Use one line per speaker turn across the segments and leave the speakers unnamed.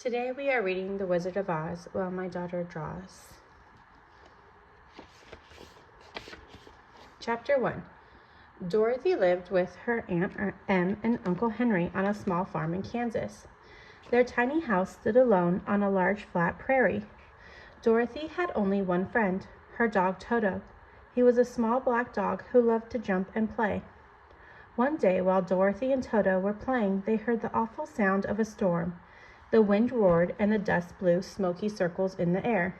Today we are reading The Wizard of Oz while my daughter draws. Chapter 1. Dorothy lived with her Aunt Em and Uncle Henry on a small farm in Kansas. Their tiny house stood alone on a large flat prairie. Dorothy had only one friend, her dog Toto. He was a small black dog who loved to jump and play. One day while Dorothy and Toto were playing, they heard the awful sound of a storm. The wind roared and the dust blew smoky circles in the air.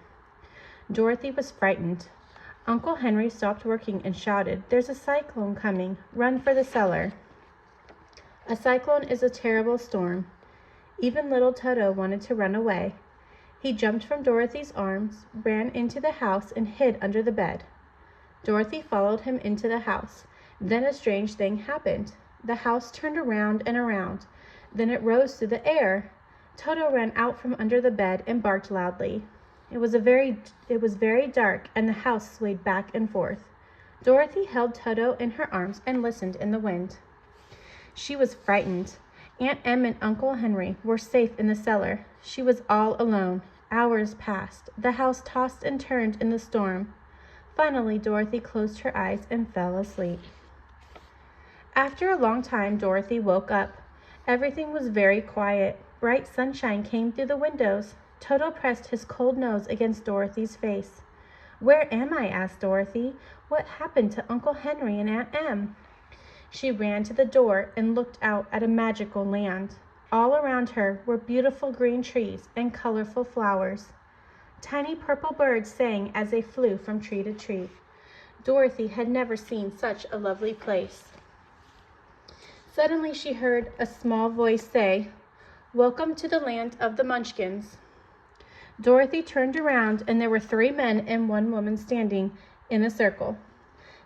Dorothy was frightened. Uncle Henry stopped working and shouted, "There's a cyclone coming. Run for the cellar." A cyclone is a terrible storm. Even little Toto wanted to run away. He jumped from Dorothy's arms, ran into the house, and hid under the bed. Dorothy followed him into the house. Then a strange thing happened. The house turned around and around. Then it rose through the air. Toto ran out from under the bed and barked loudly. It was very dark, and the house swayed back and forth. Dorothy held Toto in her arms and listened in the wind. She was frightened. Aunt Em and Uncle Henry were safe in the cellar. She was all alone. Hours passed. The house tossed and turned in the storm. Finally, Dorothy closed her eyes and fell asleep. After a long time, Dorothy woke up. Everything was very quiet. Bright sunshine came through the windows. Toto pressed his cold nose against Dorothy's face. "Where am I?" asked Dorothy. "What happened to Uncle Henry and Aunt Em?" She ran to the door and looked out at a magical land. All around her were beautiful green trees and colorful flowers. Tiny purple birds sang as they flew from tree to tree. Dorothy had never seen such a lovely place. Suddenly she heard a small voice say, "Welcome to the land of the Munchkins." Dorothy turned around, and there were 3 men and 1 woman standing in a circle.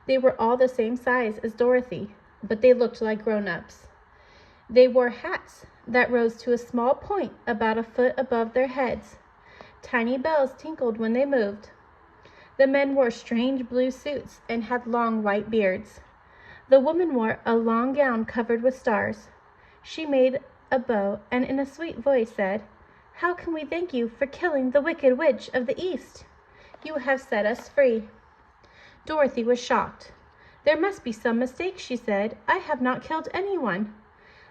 They were all the same size as Dorothy, but they looked like grown-ups. They wore hats that rose to a small point about a foot above their heads. Tiny bells tinkled when they moved. The men wore strange blue suits and had long white beards. The woman wore a long gown covered with stars. She made a bow and in a sweet voice said, "How can we thank you for killing the Wicked Witch of the East? You have set us free." Dorothy was shocked. "There must be some mistake," she said. "I have not killed anyone."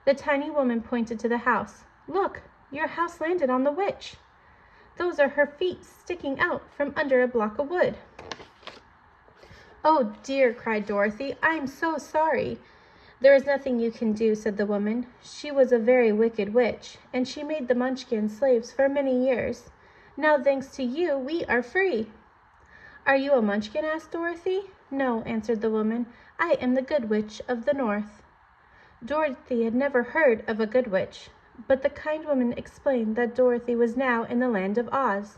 The tiny woman pointed to the house. "Look, your house landed on the witch. Those are her feet sticking out from under a block of wood." "Oh dear," cried Dorothy. "I'm so sorry." "There is nothing you can do," said the woman. "She was a very wicked witch, and she made the Munchkins slaves for many years. Now, thanks to you, we are free." "Are you a Munchkin?" asked Dorothy. "No," answered the woman. "I am the Good Witch of the North." Dorothy had never heard of a good witch, but the kind woman explained that Dorothy was now in the land of Oz.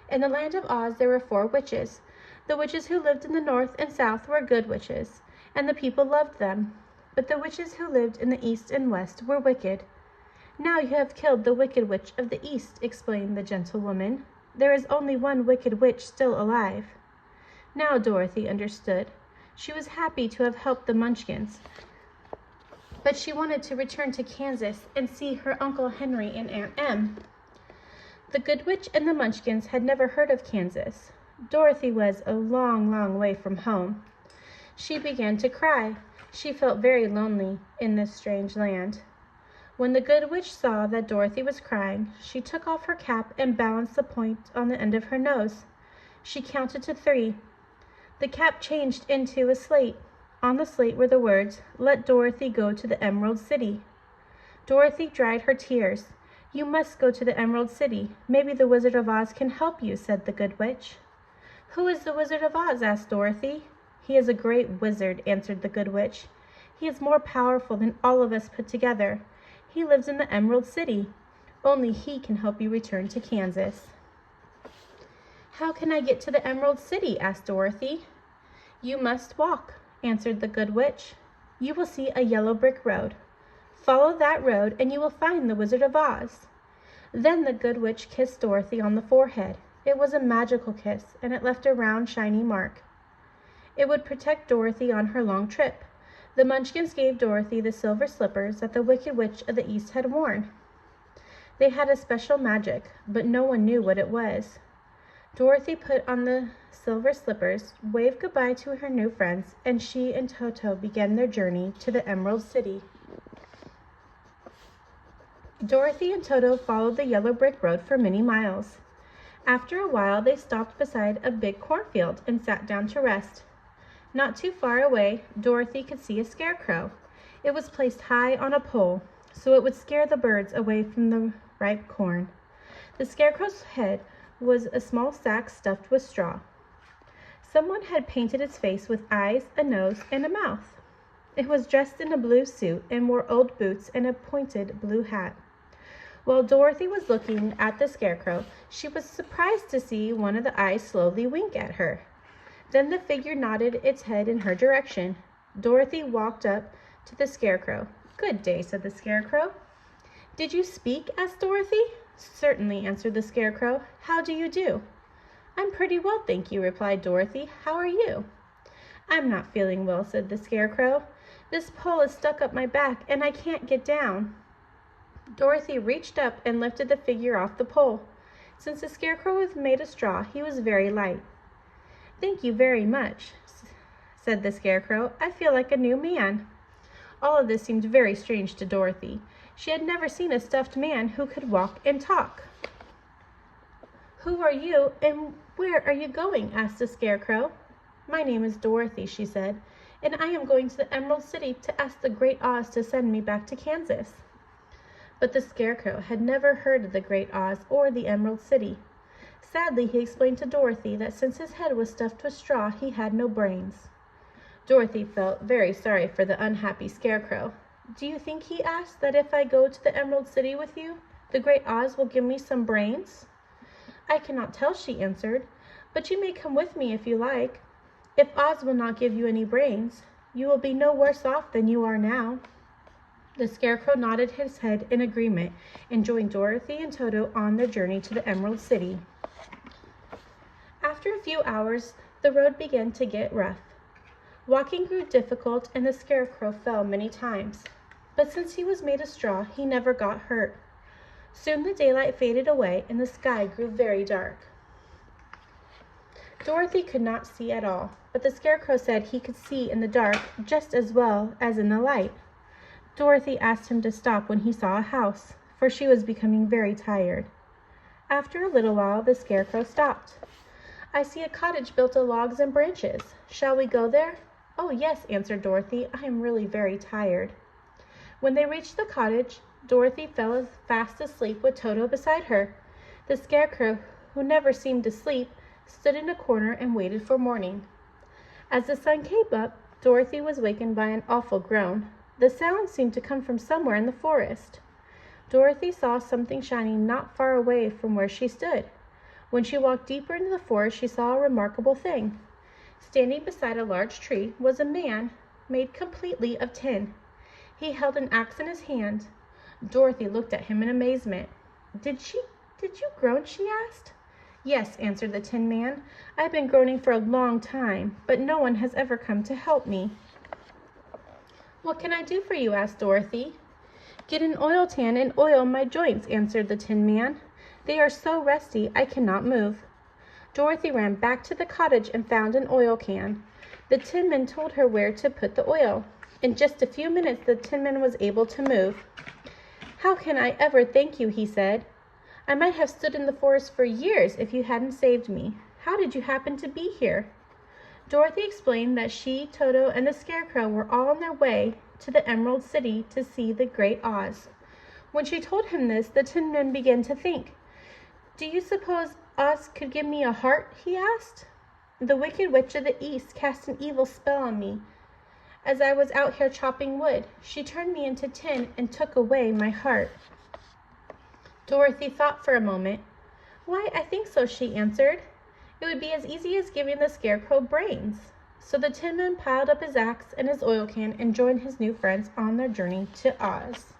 In the land of Oz there were 4 witches. The witches who lived in the north and south were good witches, and the people loved them. But the witches who lived in the east and west were wicked. "Now you have killed the Wicked Witch of the East," explained the gentle woman. "There is only one wicked witch still alive." Now Dorothy understood. She was happy to have helped the Munchkins, but she wanted to return to Kansas and see her Uncle Henry and Aunt Em. The Good Witch and the Munchkins had never heard of Kansas. Dorothy was a long, long way from home. She began to cry. She felt very lonely in this strange land. When the Good Witch saw that Dorothy was crying, she took off her cap and balanced the point on the end of her nose. She counted to 3. The cap changed into a slate. On the slate were the words, "Let Dorothy go to the Emerald City." Dorothy dried her tears. "You must go to the Emerald City. Maybe the Wizard of Oz can help you," said the Good Witch. "Who is the Wizard of Oz?" asked Dorothy. "He is a great wizard," answered the Good Witch. "He is more powerful than all of us put together. He lives in the Emerald City. Only he can help you return to Kansas." "How can I get to the Emerald City?" asked Dorothy. "You must walk," answered the Good Witch. "You will see a yellow brick road. Follow that road and you will find the Wizard of Oz." Then the Good Witch kissed Dorothy on the forehead. It was a magical kiss, and it left a round, shiny mark. It would protect Dorothy on her long trip. The Munchkins gave Dorothy the silver slippers that the Wicked Witch of the East had worn. They had a special magic, but no one knew what it was. Dorothy put on the silver slippers, waved goodbye to her new friends, and she and Toto began their journey to the Emerald City. Dorothy and Toto followed the yellow brick road for many miles. After a while, they stopped beside a big cornfield and sat down to rest. Not too far away, Dorothy could see a scarecrow. It was placed high on a pole, so it would scare the birds away from the ripe corn. The scarecrow's head was a small sack stuffed with straw. Someone had painted its face with eyes, a nose, and a mouth. It was dressed in a blue suit and wore old boots and a pointed blue hat. While Dorothy was looking at the scarecrow, she was surprised to see one of the eyes slowly wink at her. Then the figure nodded its head in her direction. Dorothy walked up to the scarecrow. "Good day," said the scarecrow. "Did you speak?" asked Dorothy. "Certainly," answered the scarecrow. "How do you do?" "I'm pretty well, thank you," replied Dorothy. "How are you?" "I'm not feeling well," said the scarecrow. "This pole is stuck up my back and I can't get down." Dorothy reached up and lifted the figure off the pole. Since the scarecrow was made of straw, he was very light. "Thank you very much," said the scarecrow. "I feel like a new man." All of this seemed very strange to Dorothy. She had never seen a stuffed man who could walk and talk. "Who are you and where are you going?" asked the scarecrow. "My name is Dorothy," she said, "and I am going to the Emerald City to ask the Great Oz to send me back to Kansas." But the scarecrow had never heard of the Great Oz or the Emerald City. Sadly, he explained to Dorothy that since his head was stuffed with straw, he had no brains. Dorothy felt very sorry for the unhappy scarecrow. "Do you think," he asked, "that if I go to the Emerald City with you, the Great Oz will give me some brains?" "I cannot tell," she answered, "but you may come with me if you like. If Oz will not give you any brains, you will be no worse off than you are now." The scarecrow nodded his head in agreement and joined Dorothy and Toto on their journey to the Emerald City. After a few hours, the road began to get rough. Walking grew difficult and the scarecrow fell many times. But since he was made of straw, he never got hurt. Soon the daylight faded away and the sky grew very dark. Dorothy could not see at all, but the scarecrow said he could see in the dark just as well as in the light. Dorothy asked him to stop when he saw a house, for she was becoming very tired. After a little while, the scarecrow stopped. "I see a cottage built of logs and branches. Shall we go there?" "Oh, yes," answered Dorothy. "I am really very tired." When they reached the cottage, Dorothy fell fast asleep with Toto beside her. The scarecrow, who never seemed to sleep, stood in a corner and waited for morning. As the sun came up, Dorothy was wakened by an awful groan. The sound seemed to come from somewhere in the forest. Dorothy saw something shining not far away from where she stood. When she walked deeper into the forest, she saw a remarkable thing. Standing beside a large tree was a man made completely of tin. He held an axe in his hand. Dorothy looked at him in amazement. Did you groan?" she asked. "Yes," answered the Tin Man. "I've been groaning for a long time, but no one has ever come to help me." "What can I do for you?" asked Dorothy. "Get an oil tan and oil my joints," answered the Tin Man. "They are so rusty I cannot move." Dorothy ran back to the cottage and found an oil can. The Tin Man told her where to put the oil. In just a few minutes, the Tin Man was able to move. "How can I ever thank you?" he said. "I might have stood in the forest for years if you hadn't saved me. How did you happen to be here?" Dorothy explained that she, Toto, and the scarecrow were all on their way to the Emerald City to see the Great Oz. When she told him this, the Tin Man began to think. "Do you suppose Oz could give me a heart?" he asked. "The Wicked Witch of the East cast an evil spell on me as I was out here chopping wood. She turned me into tin and took away my heart." Dorothy thought for a moment. "Why, I think so," she answered. "It would be as easy as giving the scarecrow brains." So the Tin Man piled up his axe and his oil can and joined his new friends on their journey to Oz.